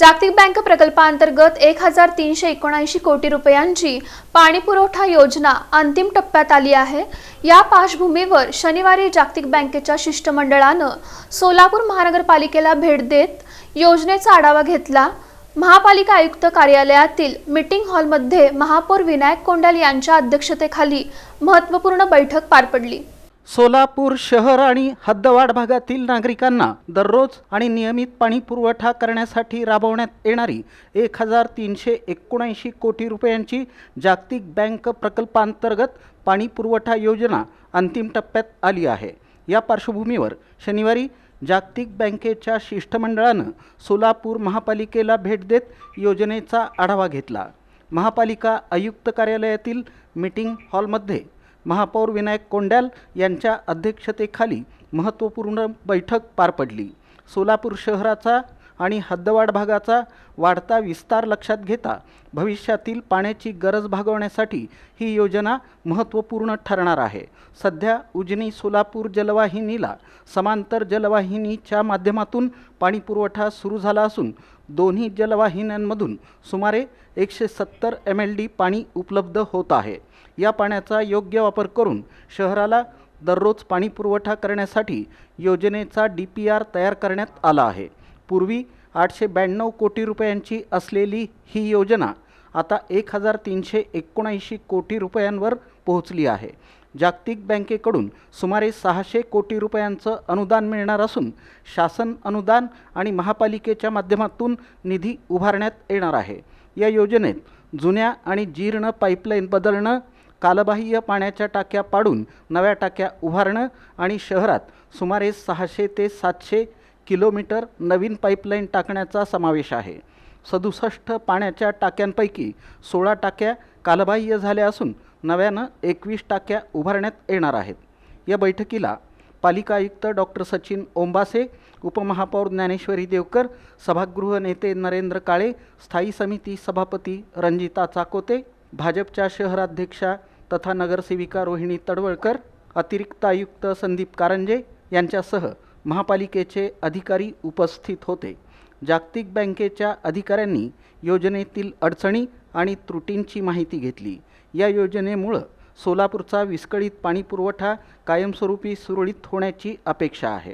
जागतिक बँक प्रकल्पांतर्गत 1379 कोटी रुपयांची पाणीपुरवठा योजना अंतिम टप्प्यात आली आहे। या पार्श्वभूमीवर शनिवारी जागतिक बँकेच्या शिष्टमंडळानं सोलापूर महानगरपालिकेला भेट देत योजनेचा आढावा घेतला। महापालिका आयुक्त कार्यालयातील मीटिंग हॉलमध्ये महापौर विनायक कोंडाल यांच्या अध्यक्षतेखाली महत्त्वपूर्ण बैठक पार पडली। सोलापूर शहर आणि हद्दवाढ भागातील नागरिकांना दररोज आणि नियमित पाणी पुरवठा करण्यासाठी राबवण्यात येणारी 1379 कोटी रुपयांची जागतिक बँक प्रकल्पांतर्गत पाणी पुरवठा योजना अंतिम टप्प्यात आली आहे। या पार्श्वभूमीवर शनिवारी जागतिक बँकेच्या शिष्टमंडळानं सोलापूर महापालिकेला भेट देत योजनेचा आढावा घेतला। महापालिका आयुक्त कार्यालयातील मीटिंग हॉलमध्ये महापौर विनायक कोंडाल यांच्या अध्यक्षतेखाली महत्त्वपूर्ण बैठक पार पडली। सोलापूर शहराचा आणि हद्दवाढ भागाचा वाढता विस्तार लक्षात घेता भविष्यातील पाण्याची गरज भागवण्यासाठी ही योजना महत्त्वपूर्ण ठरणार आहे। सध्या उजनी सोलापूर जलवाहिनीला समांतर जलवाहिनीच्या माध्यमातून पाणी पुरवठा सुरू झाला असून दोन्ही जलवाहिन्यांमधून सुमारे 170 MLD पाणी उपलब्ध होत आहे। या पाण्याचा योग्य वापर करून शहराला दररोज पाणी पुरवठा करण्यासाठी योजनेचा DPR तयार करण्यात आला आहे। पूर्वी 892 कोटी रुपयांची असलेली ही योजना आता 1379 कोटी रुपयांवर पोहोचली आहे। जागतिक बँकेकडून सुमारे 600 कोटी रुपयांचं अनुदान मिळणार असून शासन अनुदान आणि महापालिकेच्या माध्यमातून निधी उभारण्यात येणार आहे। या योजनेत जुन्या आणि जीर्ण पाईपलाईन बदलणं, कालबाह्य पाण्याच्या टाक्या पाडून नव्या टाक्या उभारणं आणि शहरात सुमारे 600 ते 700 किलोमीटर नवीन पाईपलाईन टाकण्याचा समावेश आहे। 67 पाण्याच्या टाक्यांपैकी 16 टाक्या कालबाह्य झाल्या असून नव्यानं 21 टाक्या उभारण्यात येणार आहेत। या बैठकीला पालिका आयुक्त डॉक्टर सचिन ओंबासे, उपमहापौर ज्ञानेश्वरी देवकर, सभागृह नेते नरेंद्र काळे, स्थायी समिती सभापती रंजिता चाकोते, भाजपच्या शहराध्यक्षा तथा नगरसेविका रोहिणी तडवळकर, अतिरिक्त आयुक्त संदीप कारंजे यांच्यासह महापालिकेचे अधिकारी उपस्थित होते। जागतिक बँकेच्या अधिकाऱ्यांनी योजनेतील अडचणी आणि त्रुटींची माहिती घेतली। या योजनेमुळे सोलापूरचा विस्कळीत पाणी पुरवठा कायमस्वरूपी सुरळीत होण्याची अपेक्षा आहे।